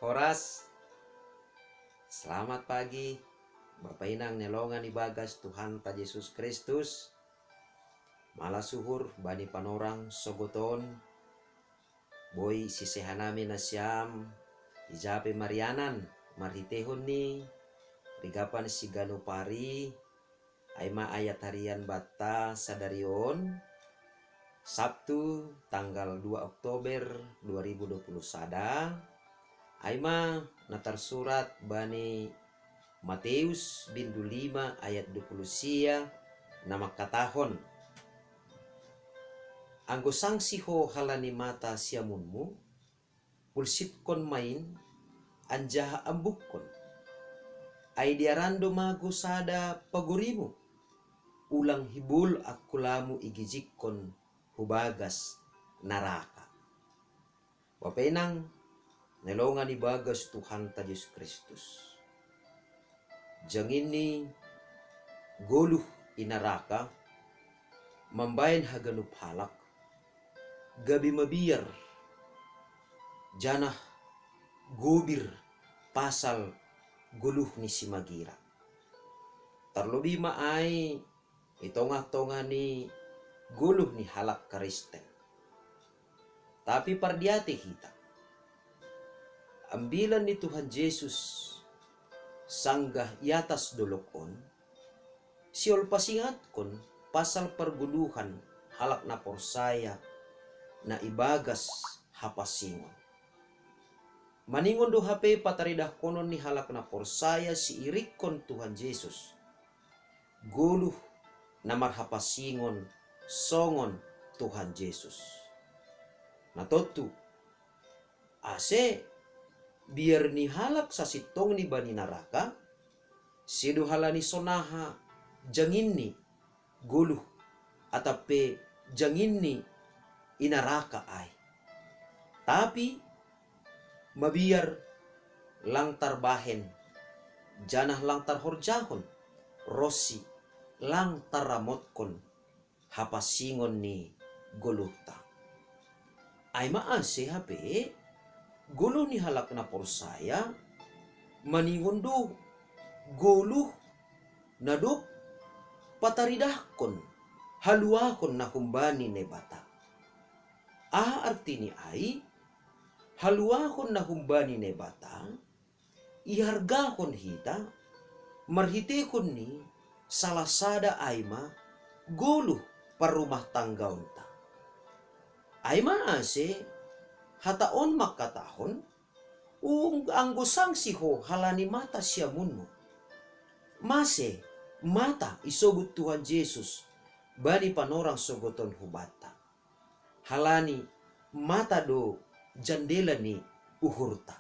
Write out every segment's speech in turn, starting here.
Horas, selamat pagi. Bapak inang nelongan ibagas Tuhan ta Yesus Kristus. Malasuhur bani panorang sogoton. Boy sisehanami na siyam. Ijape Marianan. Marhitehon ni. Rigapan si Ganupari. Aima ayat harian bata sadarion. Sabtu tanggal 2 Oktober 2021. Aima natar surat bani Matius bindu 5 ayat 20 sia nama katahon. Anggo sangsi ho halani mata siamunmu, pulsit kon main anjaha ambukon. Ay diarando mago sada pagurimu, ulang hibul akulamu igijikon hubagas naraka. Wapenang nelongan ibagas Tuhan ta Yesus Kristus. Jangini goluh inaraka mambayan haganup halak gabi mabiyar janah gobir pasal guluh ni si magira. Tarlobi maay itongah-tongah ni guluh ni halak Kristen. Tapi pardiate kita ambilan ni Tuhan Yesus sanggah iatas dolokon, siol pasingat kon pasal perguluhan halak na porsaya na ibagas hapasingon. Maningon do hape pataridah konon ni halak na porsaya si irikon Tuhan Yesus. Guluh na marhapasingon songon Tuhan Yesus. Natotu ase biar ni halak sa sitong ni bani naraka, sido halani sonaha jangin ni guluh atape jangin ni inaraka ay. Tapi mabiar lang tarbahen, janah lang tarhorjahon, rosi lang taramotkon hapasingon ni guluh ta. Ay maase hape guluh ni halak na porsaya maningondo guluh na do pataridahkon haluahon na humbani ne bata. Arti ni ay haluahon na humbani ne bata ihargahon hita marhitekon ni salasada ayma guluh parumah tanggaon ta. Ayma ase hataon makatahon, anggo sangsi ho halani mata siamunmo. Mase mata isogut Tuhan Yesus bani panorang sogoton hubata. Halani mata do jandela ni uhurta.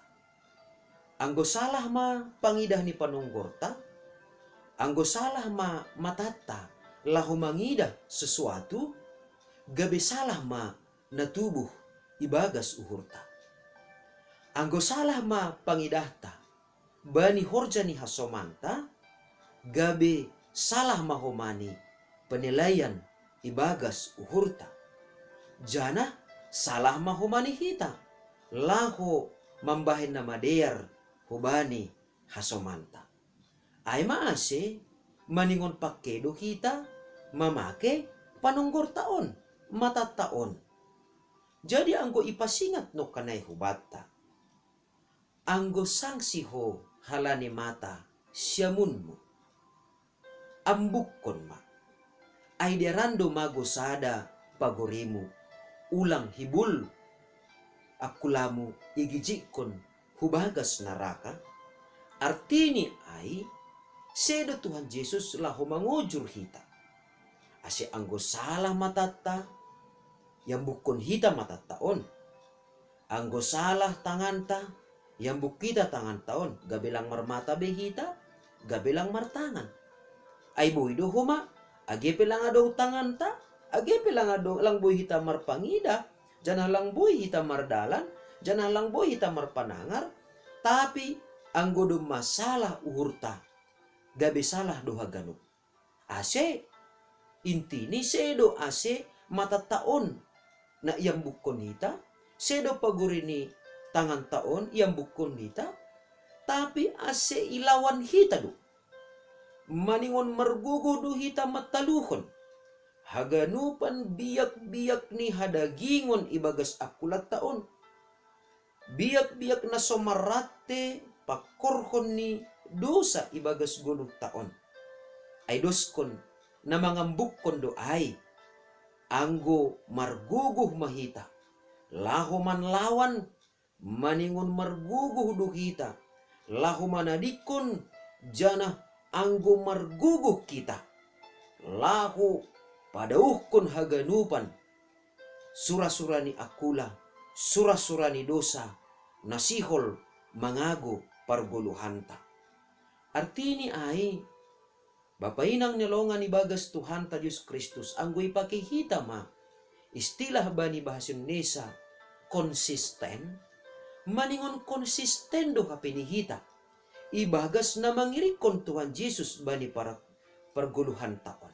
Anggo salah ma pangidah ni panunggorta, anggo salah ma matata lahu mangidah sesuatu, gabe salah ma natubuh ibagas uhurta. Anggo salah ma pangidahta bani horja ni hasomanta, gabe salah mahomani penilaian ibagas uhurta. Jana salah mahomani hita laho mambahin na madear hubani hasomanta. Ay maase maningon pakedo kita mamake panunggor taon matataon. Jadi anggo ipasingat no kanay hubata. Anggo sangsi ho halani mata siamunmo. Ambukon ma. Ay derando magosada pagorimu. Ulang hibul. Akulamu igijikon hubagas naraka. Artini ay sedo Tuhan Yesus laho mangujur hita. Ase anggo salah matata yang bukon hita matataon. Anggo salah tanganta, yang bukita tangan taon. Gabilang marmata behita, gabilang martangan. Ay boy do huma, agepe lang adaw tanganta, agepe lang adaw lang boy hita marpangida, janah lang boy hita mardalan, janah lang boy hita marpanangar, tapi anggo do masalah uhurta, gabe salah do haganup. Ase, intini sedo ase matataon na iyang bukon hita, sedo pagurini tangan taon iyang bukon hita, tapi ase ilawan hita do. Maningon margugo do hita mataluhon. Haganupan biyak-biyak ni hadagingon ibagas akulat taon. Biyak-biyak na somarate pakorhon ni dosa ibagas gulong taon. Ay doskon na mangambukon do ay anggo marguguh mahita. Laho man lawan maningon marguguh do hita. Laho manadikon jana anggo marguguh kita. Laho padauhkon haganupan sura-sura ni akula, sura-sura ni dosa, nasihol mangago parguluhanta. Artini ay, bapainang nilongan ni bagas Tuhan ta Diyos Kristus, anggo'y pakihita ma, istilah ba ni bahasa Indonesia, konsisten, maningon konsisten do ka pinihita, ibagas na mangirikon Tuhan Jesus ba ni para parguluhan taon.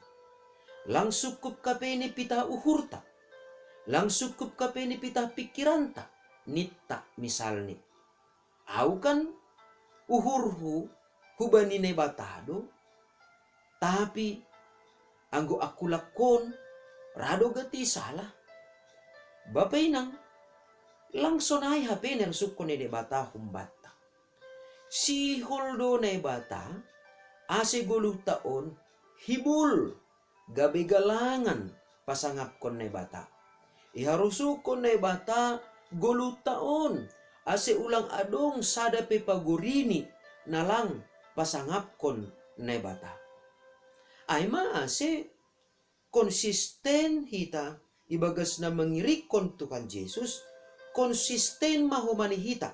Lang sukup ka ni pita uhurta, lang sukup ka ni pita pikiranta, nita misalni. Au kan uhurhu hubani na batado, tapi anggo aku lakon rado gati salah. Bapay nang langsonay hape nersuk ko ni bata humbata. Si holdo na bata ase guluh taon hibul gabi galangan pasangap kon na bata. Iharusukon na bata guluh taon ase ulang adong sada pe pagurini nalang pasangap kon na bata. Ay maase konsisten hita ibagas na mangirikon Tuhan Jesus, konsisten mahumani hita.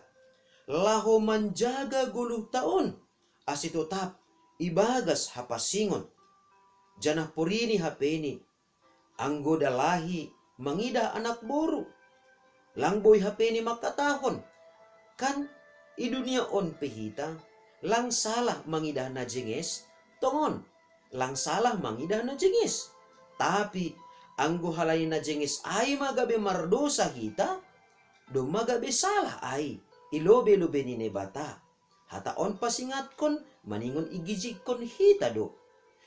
Laho manjaga guluh taon ase tetap ibagas hapasingon. Janah purini hapeni anggo dalahi mangida anak boru. Langboy hapeni makatahon. Kan i dunia on pehita lang salah mangidah na jenges tongon. Lang salah mangidah na jenges. Tapi anggo halay na jenges ay magabe mardosa hita, do magabe salah ay ilobe-lobe ni nebata. Hataon pasingat kon maningon igijik kon hita do.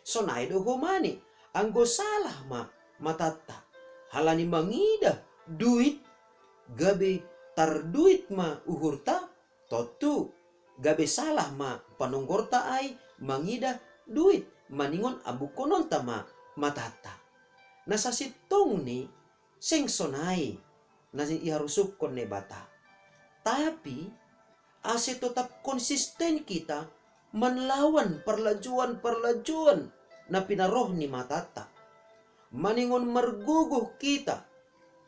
So do humani anggo salah matata. Halani mangida duit gabe tarduit ma uhurta totu gabe salah ma panonggorta ay mangida duit maningon abukonon tama matata. Nasa sitong ni sing sonay na iharusuk kon ne bata. Tapi ase tetap konsisten kita manlawan parlajuan na pinaroh ni matata. Maningon marguguh kita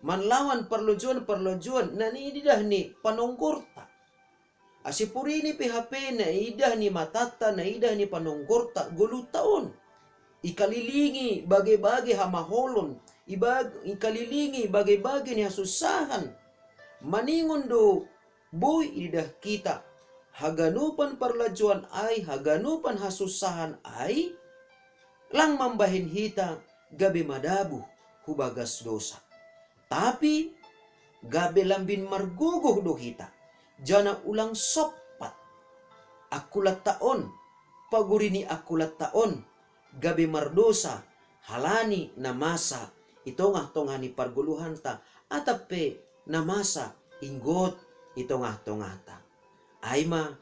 manlawan parlajuan na niidah ni panonggorta. Asipuri ni PHP na idah ni matata na idah ni panonggorta gulu taon. Ikalilingi bagai-bagai hamaholon, ikalilingi bagai-bagai ni hasusahan. Maningon do boy idah kita haganupan parlajuan ay, haganupan hasusahan ay, lang mambahin hita gabi madabu hubagas dosa. Tapi gabi lambin marguguh do hita, jana ulang sopat akulat taon, pagurini akulat taon, gabi mardosa, halani na masa, itongah-tongah ni parguluhan ta, atape na masa, inggot, itongah-tongah ta. Ayma,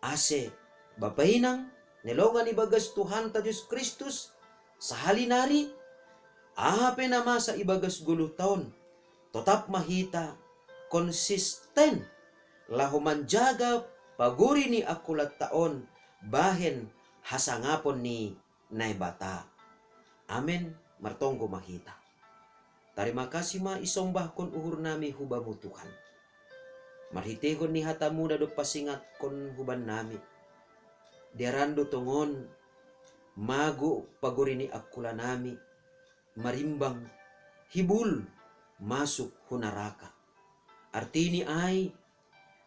ase, bapainang, nilongan ibagas Tuhan ta Diyos Kristus, sa halinari, ahape na masa ibagas guluh taon, tetap mahita, konsisten, lahu manjaga, paguri ni akulat taon, bahen hasangapon ni naibata. Amen, martonggo mahita. Terima kasih ma isombah kon uhur nami hubamu Tuhan. Marhitehon ni hatamu na do pasingat kon huban nami. Derando tongon, mago paguri ni akula nami, marimbang, hibul, masuk hunaraka. Artini ay,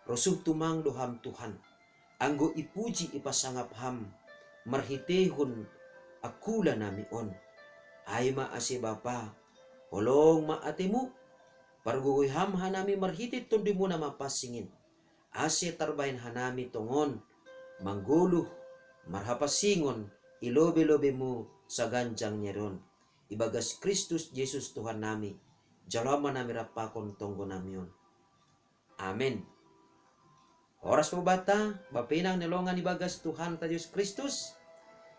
rosuh tumang doham Tuhan, anggo ipuji ipasangap ham, marhitehon akula nami on. Ay maase Bapa, holong maatemu, pargugoy ham hanami marhitit tundi mo na mapasingin. ase tarbahin hanami tongon, mangguluh, marhapasingon, ilobe-lobe mo sa ganjang nyeron. Ibagas Kristus Jesus Tuhan nami, jalama nami rapakon tonggo namion. Amen. Oras mo bata, bapinang nilongan ibagas Tuhan ta Diyos Kristus.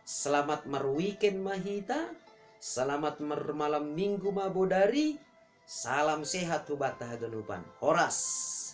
Selamat marweekend mahita, selamat malam minggu mabodari, salam sehat hubata haganupan. Horas.